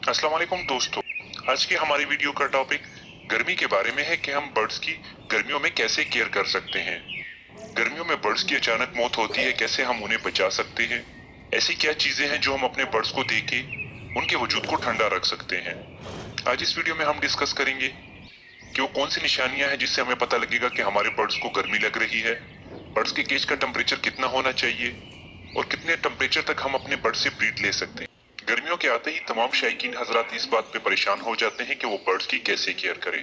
अस्सलाम वालेकुम दोस्तों। आज की हमारी वीडियो का टॉपिक गर्मी के बारे में है कि हम बर्ड्स की गर्मियों में कैसे केयर कर सकते हैं। गर्मियों में बर्ड्स की अचानक मौत होती है, कैसे हम उन्हें बचा सकते हैं। ऐसी क्या चीजें हैं जो हम अपने बर्ड्स को दे के उनके वजूद को ठंडा रख सकते हैं। आज इस वीडियो में हम डिस्कस करेंगे कि वो कौन सी निशानियां हैं जिससे हमें पता लगेगा कि हमारे बर्ड्स को गर्मी लग रही है। बर्ड्स के केज का टेम्परेचर कितना होना चाहिए और कितने टेम्परेचर तक हम अपने बर्ड से ब्रीड ले सकते हैं। गर्मियों के आते ही तमाम शायकीन हजरात इस बात पे परेशान हो जाते हैं कि वो बर्ड्स की कैसे केयर करें,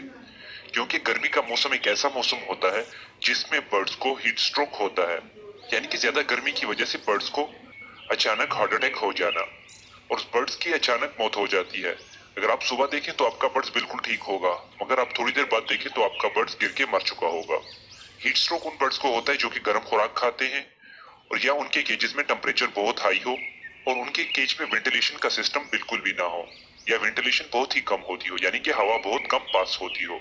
क्योंकि गर्मी का मौसम एक ऐसा मौसम होता है जिसमें बर्ड्स को हीट स्ट्रोक होता है, यानी कि ज्यादा गर्मी की वजह से बर्ड्स को अचानक हार्ट अटैक हो जाना और उस बर्ड्स की अचानक मौत हो जाती है। अगर आप सुबह देखें तो आपका बर्ड्स बिल्कुल ठीक होगा, मगर आप थोड़ी देर बाद देखें तो आपका बर्ड्स गिर के मर चुका होगा। हीट स्ट्रोक उन बर्ड्स को होता है जो कि गर्म खुराक खाते हैं और या उनके केजेस में टेम्परेचर बहुत हाई हो और उनके केज में वेंटिलेशन का सिस्टम बिल्कुल भी ना हो या वेंटिलेशन बहुत ही कम होती हो, यानी कि हवा बहुत कम पास होती हो।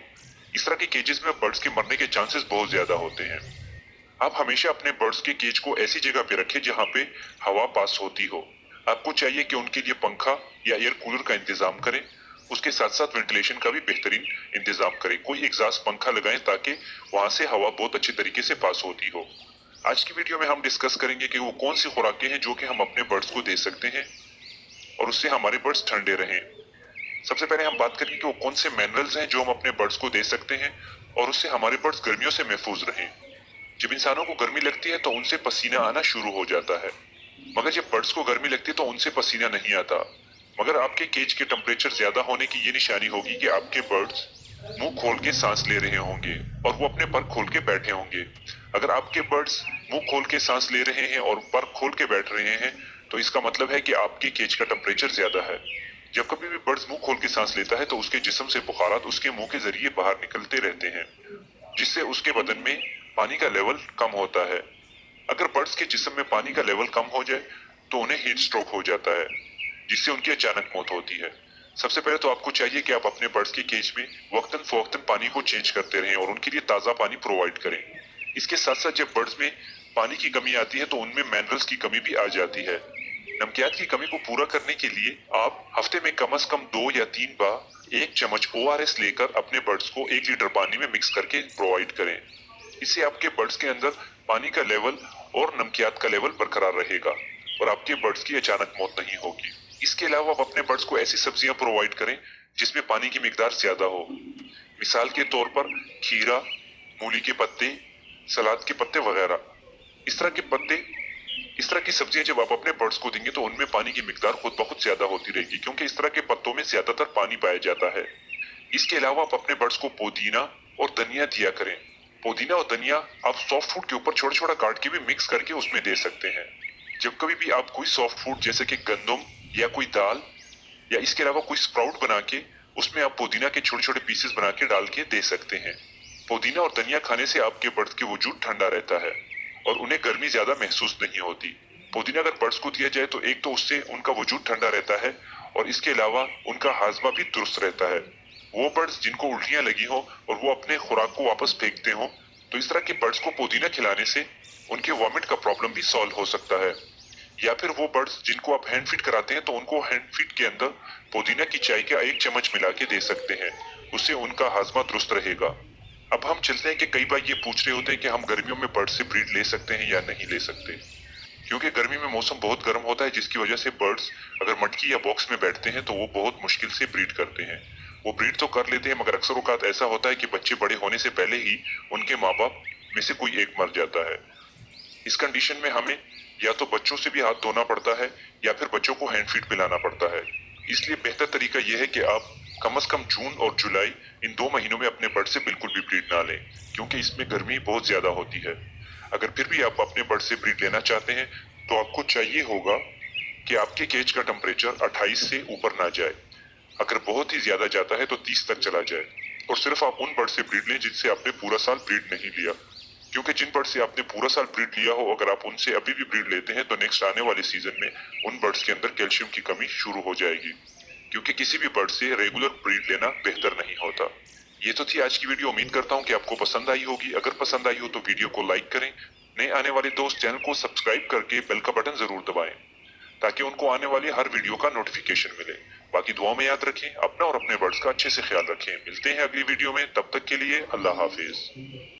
इस तरह के केजेस में बर्ड्स के मरने के चांसेस बहुत ज्यादा होते हैं। आप हमेशा अपने बर्ड्स के केज को ऐसी जगह पे रखें जहाँ पे हवा पास होती हो। आपको चाहिए कि उनके लिए पंखा या एयर कूलर का इंतजाम करें, उसके साथ साथ वेंटिलेशन का भी बेहतरीन इंतजाम करें। कोई एग्जॉस्ट पंखा लगाएं ताकि वहां से हवा बहुत अच्छी तरीके से पास होती हो। आज की वीडियो में हम डिस्कस करेंगे कि वो कौन सी खुराकें हैं जो कि हम अपने बर्ड्स को दे सकते हैं और उससे हमारे बर्ड्स ठंडे रहें। सबसे पहले हम बात करेंगे कि वो कौन से मिनरल्स हैं जो हम अपने बर्ड्स को दे सकते हैं और उससे हमारे बर्ड्स गर्मियों से महफूज रहें। जब इंसानों को गर्मी लगती है तो उनसे पसीना आना शुरू हो जाता है, मगर जब बर्ड्स को गर्मी लगती है तो उनसे पसीना नहीं आता। मगर आपके केज के टेम्परेचर ज्यादा होने की ये निशानी होगी कि आपके बर्ड्स मुंह खोल के सांस ले रहे होंगे और वो अपने पर खोल के बैठे होंगे। अगर आपके बर्ड्स मुंह खोल के सांस ले रहे हैं और पर खोल के बैठ रहे हैं तो इसका मतलब है कि आपके केज का टेम्परेचर ज्यादा है। जब कभी भी बर्ड्स मुंह खोल के सांस लेता है तो उसके जिस्म से बुखारात उसके मुंह के जरिए बाहर निकलते रहते हैं, जिससे उसके बदन में पानी का लेवल कम होता है। अगर बर्ड्स के जिस्म में पानी का लेवल कम हो जाए तो उन्हें हीट स्ट्रोक हो जाता है, जिससे उनकी अचानक मौत होती है। सबसे पहले तो आपको चाहिए कि आप अपने बर्ड्स के केज में वक्तन फवक्तन पानी को चेंज करते रहें और उनके लिए ताज़ा पानी प्रोवाइड करें। इसके साथ साथ जब बर्ड्स में पानी की कमी आती है तो उनमें मिनरल्स की कमी भी आ जाती है। नमकियात की कमी को पूरा करने के लिए आप हफ्ते में कम से कम 2 या 3 बार 1 चम्मच ORS लेकर अपने बर्ड्स को 1 लीटर पानी में मिक्स करके प्रोवाइड करें। इससे आपके बर्ड्स के अंदर पानी का लेवल और नमकियात का लेवल बरकरार रहेगा और आपके बर्ड्स की अचानक मौत नहीं होगी। इसके अलावा आप अपने बर्ड्स को ऐसी सब्जियां प्रोवाइड करें जिसमें पानी की मिकदार ज्यादा हो। मिसाल के तौर पर खीरा, मूली के पत्ते, सलाद के पत्ते वगैरह। इस तरह के पत्ते इस तरह की सब्जियां जब आप अपने बर्ड्स को देंगे तो उनमें पानी की मिकदार खुद ब खुद ज्यादा होती रहेगी, क्योंकि इस तरह के पत्तों में ज्यादातर पानी पाया जाता है। इसके अलावा आप अपने बर्ड्स को पुदीना और धनिया दिया करें। पुदीना और धनिया आप सॉफ्ट फूड के ऊपर छोटा छोटा काट के भी मिक्स करके उसमें दे सकते हैं। जब कभी भी आप कोई सॉफ्ट फूड जैसे कि गंदम या कोई दाल या इसके अलावा कोई स्प्राउट बना के उसमें आप पुदीना के छोटे छोटे पीसेस बना के डाल के दे सकते हैं। पुदीना और धनिया खाने से आपके बर्ड्स के वजूद ठंडा रहता है और उन्हें गर्मी ज्यादा महसूस नहीं होती। पुदीना अगर बर्ड्स को दिया जाए तो एक तो उससे उनका वजूद ठंडा रहता है और इसके अलावा उनका हाजमा भी दुरुस्त रहता है। वो बर्ड्स जिनको उल्टियां लगी हो और वो अपने खुराक को वापस फेंकते हो तो इस तरह के बर्ड्स को पुदीना खिलाने से उनके वॉमिट का प्रॉब्लम भी सॉल्व हो सकता है। या फिर वो बर्ड्स जिनको आप हैंड फीड कराते हैं तो उनको हैंड फीड के अंदर पुदीना की चाय का 1 चम्मच मिला के दे सकते हैं, उससे उनका हाजमा दुरुस्त रहेगा। अब हम चलते हैं कि कई बार ये पूछ रहे होते हैं कि हम गर्मियों में बर्ड से ब्रीड ले सकते हैं या नहीं ले सकते, क्योंकि गर्मी में मौसम बहुत गर्म होता है जिसकी वजह से बर्ड्स अगर मटकी या बॉक्स में बैठते हैं तो वो बहुत मुश्किल से ब्रीड करते हैं। वो ब्रीड तो कर लेते हैं मगर अक्सर औकात ऐसा होता है कि बच्चे बड़े होने से पहले ही उनके माँ बाप में से कोई एक मर जाता है। इस कंडीशन में हमें या तो बच्चों से भी हाथ धोना पड़ता है या फिर बच्चों को हैंड फीड पिलाना पड़ता है। इसलिए बेहतर तरीका यह है कि आप कम से कम जून और जुलाई इन 2 महीनों में अपने बर्ड से बिल्कुल भी ब्रीड ना लें, क्योंकि इसमें गर्मी बहुत ज्यादा होती है। अगर फिर भी आप अपने बर्ड से ब्रीड लेना चाहते हैं तो आपको चाहिए होगा कि आपके केज का टेम्परेचर 28 से ऊपर ना जाए। अगर बहुत ही ज्यादा जाता है तो 30 तक चला जाए और सिर्फ आप उन बर्ड से ब्रीड लें जिनसे आपने पूरा साल ब्रीड नहीं लिया, क्योंकि जिन बर्ड से आपने पूरा साल ब्रीड लिया हो अगर आप उनसे अभी भी ब्रीड लेते हैं तो नेक्स्ट आने वाले सीजन में उन बर्ड्स के अंदर कैल्शियम की कमी शुरू हो जाएगी, क्योंकि किसी भी बर्ड से रेगुलर ब्रीड लेना बेहतर नहीं होता। ये तो थी आज की वीडियो। उम्मीद करता हूँ कि आपको पसंद आई होगी। अगर पसंद आई हो तो वीडियो को लाइक करें। नए आने वाले दोस्त चैनल को सब्सक्राइब करके बेल का बटन जरूर दबाएं ताकि उनको आने वाली हर वीडियो का नोटिफिकेशन मिले। बाकी दुआ में याद रखें, अपना और अपने बर्ड्स का अच्छे से ख्याल रखें। मिलते हैं अगली वीडियो में, तब तक के लिए अल्लाह हाफिज।